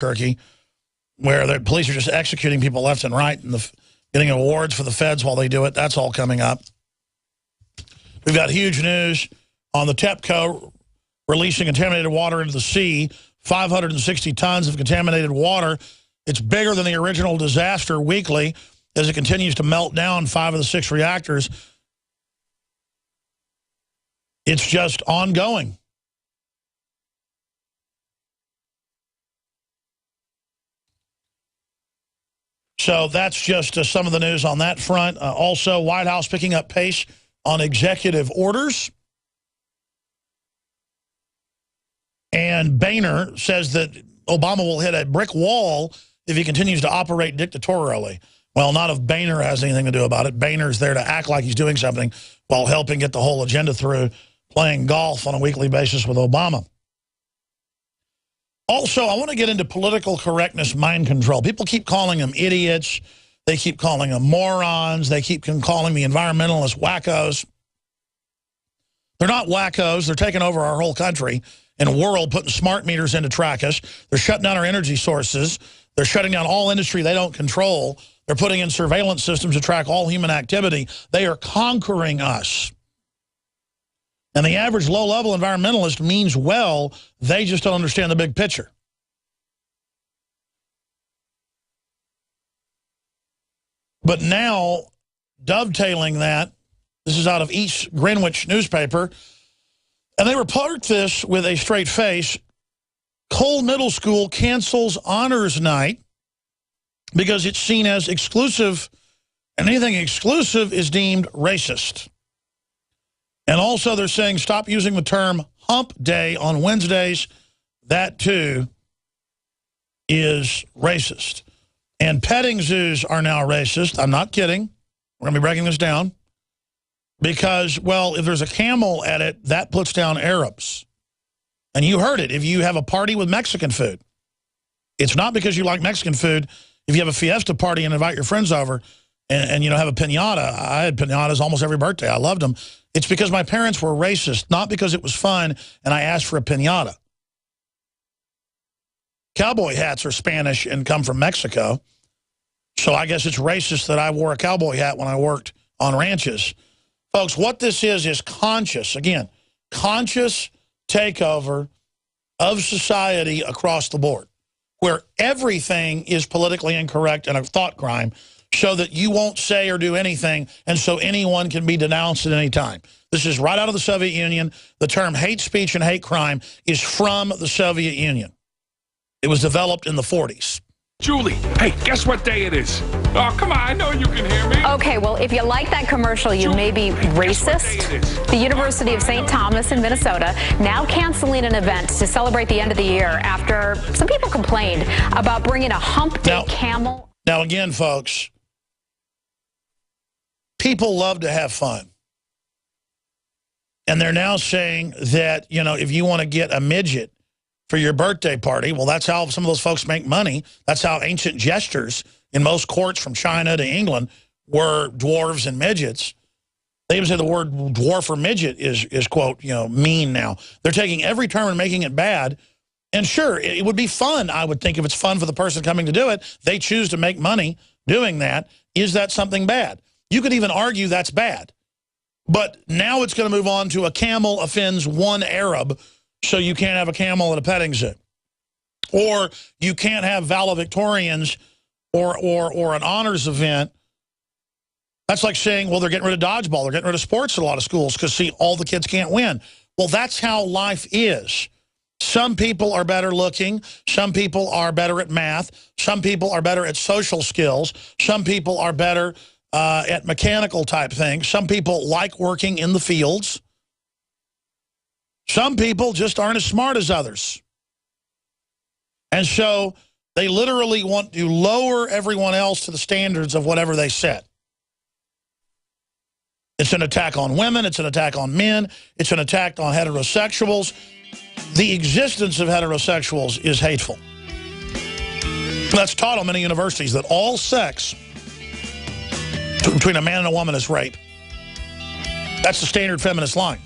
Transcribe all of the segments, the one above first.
Albuquerque, where the police are just executing people left and right and getting awards for the feds while they do it. That's all coming up. We've got huge news on the TEPCO releasing contaminated water into the sea, 560 tons of contaminated water. It's bigger than the original disaster weekly as it continues to melt down 5 of the 6 reactors. It's just ongoing. So that's just some of the news on that front. Also, White House picking up pace on executive orders. And Boehner says that Obama will hit a brick wall if he continues to operate dictatorially. Well, not if Boehner has anything to do about it. Boehner's there to act like he's doing something while helping get the whole agenda through, playing golf on a weekly basis with Obama. Also, I want to get into political correctness mind control. People keep calling them idiots. They keep calling them morons. They keep calling the environmentalists wackos. They're not wackos. They're taking over our whole country and world, putting smart meters in to track us. They're shutting down our energy sources. They're shutting down all industry they don't control. They're putting in surveillance systems to track all human activity. They are conquering us. And the average low-level environmentalist means well, they just don't understand the big picture. But now, dovetailing that, this is out of East Greenwich newspaper, and they report this with a straight face. Cole Middle School cancels honors night because it's seen as exclusive, and anything exclusive is deemed racist. And also they're saying stop using the term hump day on Wednesdays. That, too, is racist. And petting zoos are now racist. I'm not kidding. We're going to be breaking this down. Because, well, if there's a camel at it, that puts down Arabs. And you heard it. If you have a party with Mexican food, it's not because you like Mexican food. If you have a fiesta party and invite your friends over and you know, have a piñata. I had piñatas almost every birthday. I loved them. It's because my parents were racist, not because it was fun and I asked for a piñata. Cowboy hats are Spanish and come from Mexico. So I guess it's racist that I wore a cowboy hat when I worked on ranches. Folks, what this is conscious, again, conscious takeover of society across the board, where everything is politically incorrect and a thought crime, so that you won't say or do anything, and so anyone can be denounced at any time. This is right out of the Soviet Union. The term hate speech and hate crime is from the Soviet Union. It was developed in the 40s. Julie, hey, guess what day it is? Oh, come on, I know you can hear me. Okay, well, if you like that commercial, you may be racist. The University of St. Thomas in Minnesota now canceling an event to celebrate the end of the year after some people complained about bringing a hump day camel. Now, again, folks, people love to have fun. And they're now saying that, you know, if you want to get a midget for your birthday party, well, that's how some of those folks make money. That's how ancient jesters in most courts from China to England were dwarves and midgets. They even say the word dwarf or midget is quote, you know, mean now. They're taking every term and making it bad. And sure, it would be fun, I would think, if it's fun for the person coming to do it. They choose to make money doing that. Is that something bad? You could even argue that's bad. But now it's going to move on to a camel offends one Arab, so you can't have a camel at a petting zoo. Or you can't have valedictorians or an honors event. That's like saying, well, they're getting rid of dodgeball. They're getting rid of sports at a lot of schools because, see, all the kids can't win. Well, that's how life is. Some people are better looking. Some people are better at math. Some people are better at social skills. Some people are better at mechanical type things. Some people like working in the fields. Some people just aren't as smart as others. And so they literally want to lower everyone else to the standards of whatever they set. It's an attack on women. It's an attack on men. It's an attack on heterosexuals. The existence of heterosexuals is hateful. That's taught on many universities, that all sex between a man and a woman is rape. That's the standard feminist line.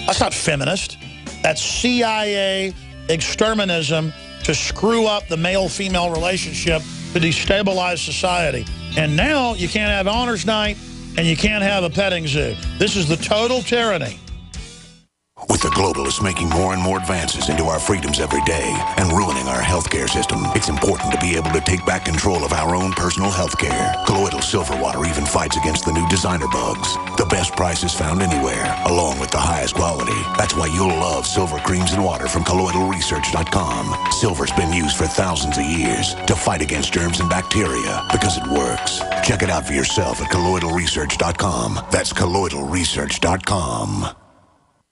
That's not feminist. That's CIA exterminism to screw up the male-female relationship to destabilize society. And now you can't have honors night and you can't have a petting zoo. This is the total tyranny. With the globalists making more and more advances into our freedoms every day and ruining our healthcare system, it's important to be able to take back control of our own personal healthcare. Colloidal silver water even fights against the new designer bugs. The best prices found anywhere, along with the highest quality. That's why you'll love silver creams and water from colloidalresearch.com. Silver's been used for thousands of years to fight against germs and bacteria because it works. Check it out for yourself at colloidalresearch.com. That's colloidalresearch.com.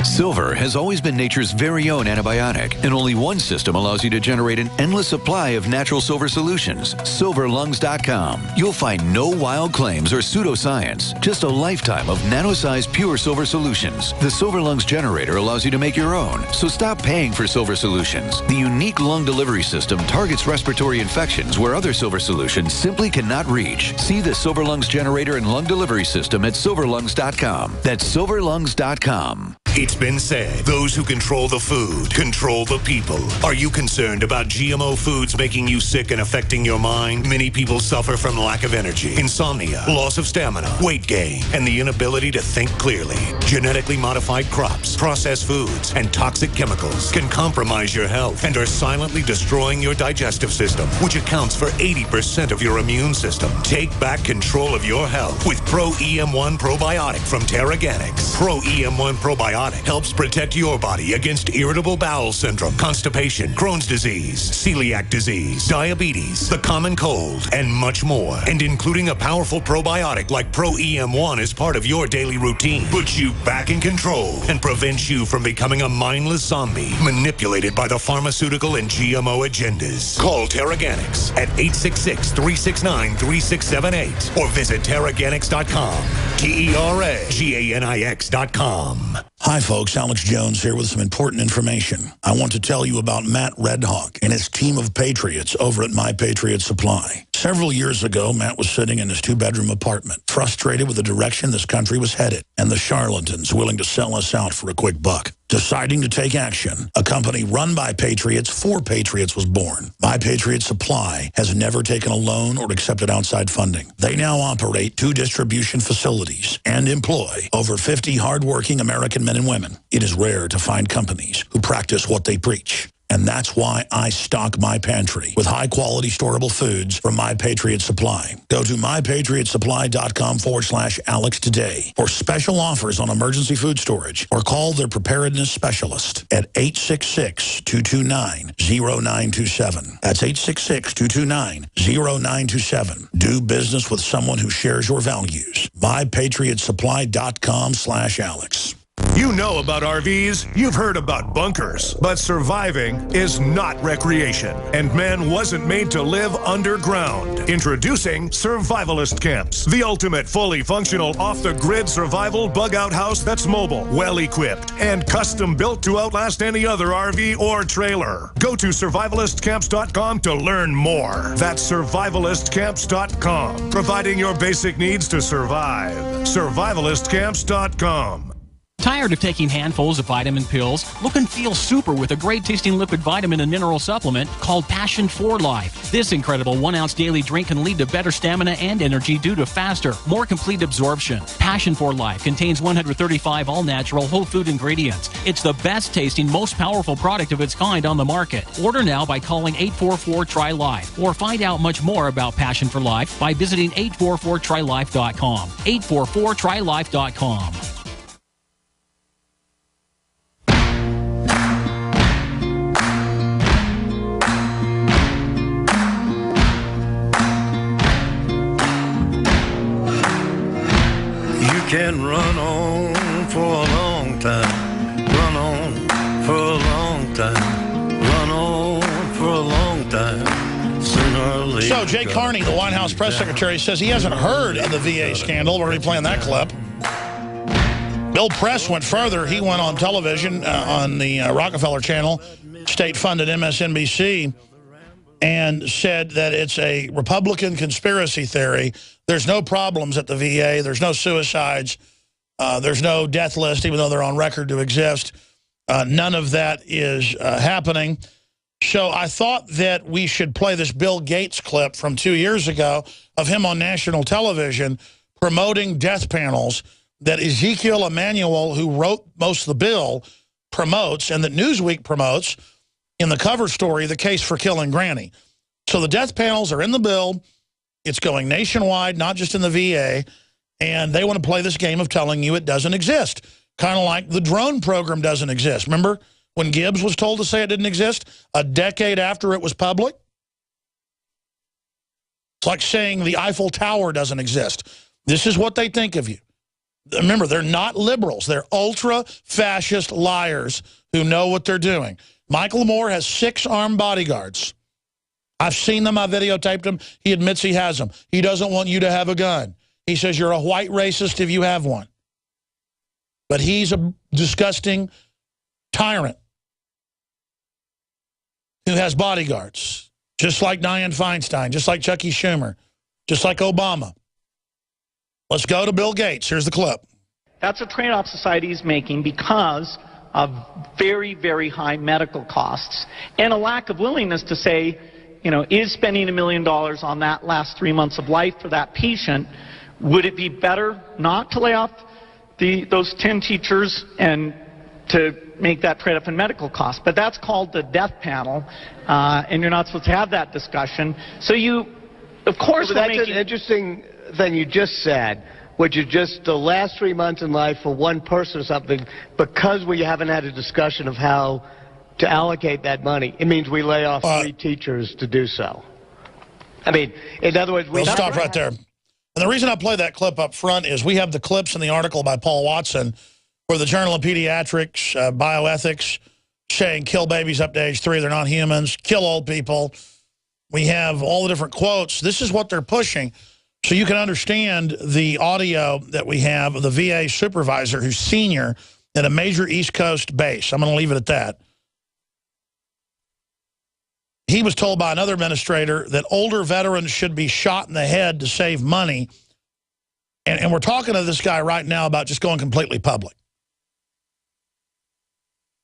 Silver has always been nature's very own antibiotic, and only one system allows you to generate an endless supply of natural silver solutions. Silverlungs.com. You'll find no wild claims or pseudoscience, just a lifetime of nano-sized pure silver solutions. The Silver Lungs generator allows you to make your own, so stop paying for silver solutions. The unique lung delivery system targets respiratory infections where other silver solutions simply cannot reach. See the Silver Lungs generator and lung delivery system at silverlungs.com. That's silverlungs.com. It's been said, those who control the food control the people. Are you concerned about GMO foods making you sick and affecting your mind? Many people suffer from lack of energy, insomnia, loss of stamina, weight gain, and the inability to think clearly. Genetically modified crops, processed foods, and toxic chemicals can compromise your health and are silently destroying your digestive system, which accounts for 80% of your immune system. Take back control of your health with Pro EM1 Probiotic from Terraganics. Pro EM1 Probiotic helps protect your body against irritable bowel syndrome, constipation, Crohn's disease, celiac disease, diabetes, the common cold, and much more. And including a powerful probiotic like Pro EM1 as part of your daily routine puts you back in control and prevents you from becoming a mindless zombie manipulated by the pharmaceutical and GMO agendas. Call Terraganics at 866-369-3678 or visit Terraganics.com. Terraganix.com. Hi, folks. Alex Jones here with some important information. I want to tell you about Matt Redhawk and his team of patriots over at My Patriot Supply. Several years ago, Matt was sitting in his two-bedroom apartment, frustrated with the direction this country was headed and the charlatans willing to sell us out for a quick buck. Deciding to take action, a company run by patriots for patriots was born. My Patriot Supply has never taken a loan or accepted outside funding. They now operate 2 distribution facilities and employ over 50 hardworking American men and women. It is rare to find companies who practice what they preach. And that's why I stock my pantry with high-quality storable foods from My Patriot Supply. Go to mypatriotsupply.com/Alex today for special offers on emergency food storage or call their preparedness specialist at 866-229-0927. That's 866-229-0927. Do business with someone who shares your values. mypatriotsupply.com/Alex. You know about RVs, you've heard about bunkers, but surviving is not recreation, and man wasn't made to live underground. Introducing Survivalist Camps, the ultimate fully functional off-the-grid survival bug-out house that's mobile, well-equipped, and custom-built to outlast any other RV or trailer. Go to survivalistcamps.com to learn more. That's survivalistcamps.com, providing your basic needs to survive. Survivalistcamps.com. Tired of taking handfuls of vitamin pills? Look and feel super with a great-tasting liquid vitamin and mineral supplement called Passion for Life. This incredible 1-ounce daily drink can lead to better stamina and energy due to faster, more complete absorption. Passion for Life contains 135 all-natural whole food ingredients. It's the best-tasting, most powerful product of its kind on the market. Order now by calling 844-TRY-LIFE or find out much more about Passion for Life by visiting 844TryLife.com. 844TryLife.com. Can run on for a long time, run on for a long time, run on for a long time, sooner or later. So Jay Carney, the White House press secretary, says he hasn't heard of the VA scandal. We're already playing that clip. Bill Press went further. He went on television on the Rockefeller channel, state-funded MSNBC, and said that it's a Republican conspiracy theory. There's no problems at the VA. There's no suicides. There's no death list, even though they're on record to exist. None of that is happening. So I thought that we should play this Bill Gates clip from 2 years ago of him on national television promoting death panels that Ezekiel Emanuel, who wrote most of the bill, promotes, and that Newsweek promotes in the cover story, The Case for Killing Granny. So the death panels are in the bill. It's going nationwide, not just in the VA, and they want to play this game of telling you it doesn't exist. Kind of like the drone program doesn't exist. Remember when Gibbs was told to say it didn't exist a decade after it was public? It's like saying the Eiffel Tower doesn't exist. This is what they think of you. Remember, they're not liberals. They're ultra-fascist liars who know what they're doing. Michael Moore has 6 armed bodyguards. I've seen them. I videotaped them. He admits he has them. He doesn't want you to have a gun. He says you're a white racist if you have one. But he's a disgusting tyrant who has bodyguards, just like Dianne Feinstein, just like Chucky Schumer, just like Obama. Let's go to Bill Gates. Here's the clip. That's a trade-off society is making because of very, very high medical costs and a lack of willingness to say, you know, is spending $1 million on that last 3 months of life for that patient, would it be better not to lay off those 10 teachers and to make that trade-off in medical costs? But that's called the death panel, and you're not supposed to have that discussion. So you, of course, that's an interesting thing you just said, which is just the last 3 months in life for one person or something, because we haven't had a discussion of how to allocate that money. It means we lay off 3 teachers to do so. I mean, in other words, we'll stop right there. And the reason I play that clip up front is we have the clips in the article by Paul Watson for the Journal of Pediatrics, Bioethics, saying kill babies up to age 3, they're not humans, kill old people. We have all the different quotes. This is what they're pushing. So you can understand the audio that we have of the VA supervisor who's senior at a major East Coast base. I'm going to leave it at that. He was told by another administrator that older veterans should be shot in the head to save money. And we're talking to this guy right now about just going completely public.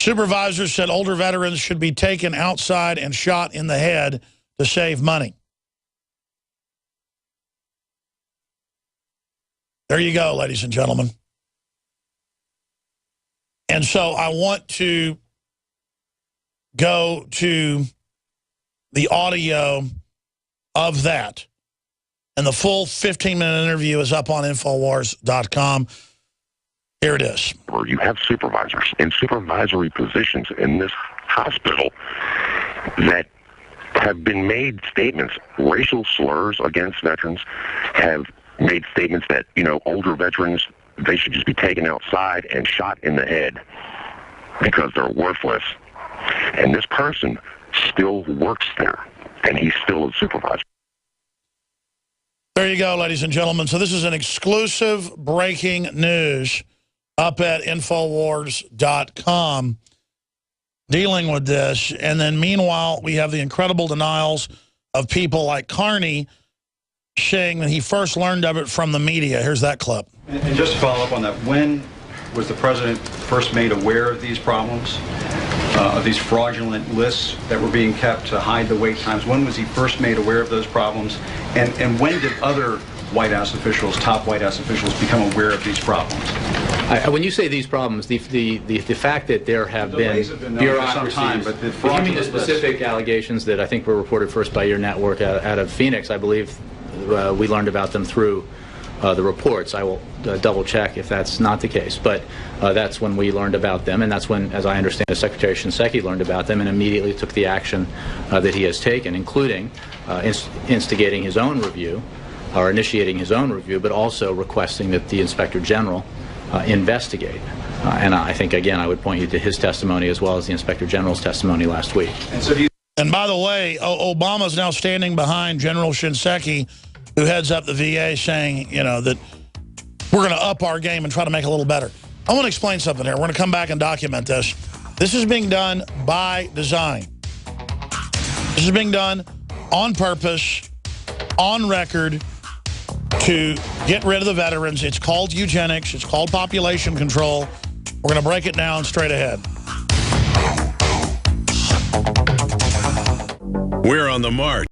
Supervisors said older veterans should be taken outside and shot in the head to save money. There you go, ladies and gentlemen. And so I want to go to the audio of that. And the full 15-minute interview is up on Infowars.com. Here it is. Where you have supervisors in supervisory positions in this hospital that have been made statements, racial slurs against veterans, have made statements that, you know, older veterans, they should just be taken outside and shot in the head because they're worthless. And this person still works there, and he's still a supervisor. There you go, ladies and gentlemen. So this is an exclusive breaking news up at Infowars.com dealing with this. And then meanwhile, we have the incredible denials of people like Carney saying that he first learned of it from the media. Here's that clip. And just to follow up on that, when was the president first made aware of these problems, of these fraudulent lists that were being kept to hide the wait times? When was he first made aware of those problems? And when did other White House officials, top White House officials, become aware of these problems? When you say these problems, the fact that there have been bureaucracies, time, but the you mean the specific allegations that I think were reported first by your network out of Phoenix, I believe we learned about them through the reports. I will double check if that's not the case, but that's when we learned about them, and that's when, as I understand it, Secretary Shinseki learned about them and immediately took the action that he has taken, including instigating his own review, or initiating his own review, but also requesting that the Inspector General investigate. And I think, again, I would point you to his testimony as well as the Inspector General's testimony last week. And by the way, Obama's now standing behind General Shinseki, who heads up the VA, saying, you know, that we're going to up our game and try to make it a little better. I want to explain something here. We're going to come back and document this. This is being done by design. This is being done on purpose, on record, to get rid of the veterans. It's called eugenics. It's called population control. We're going to break it down straight ahead. We're on the march.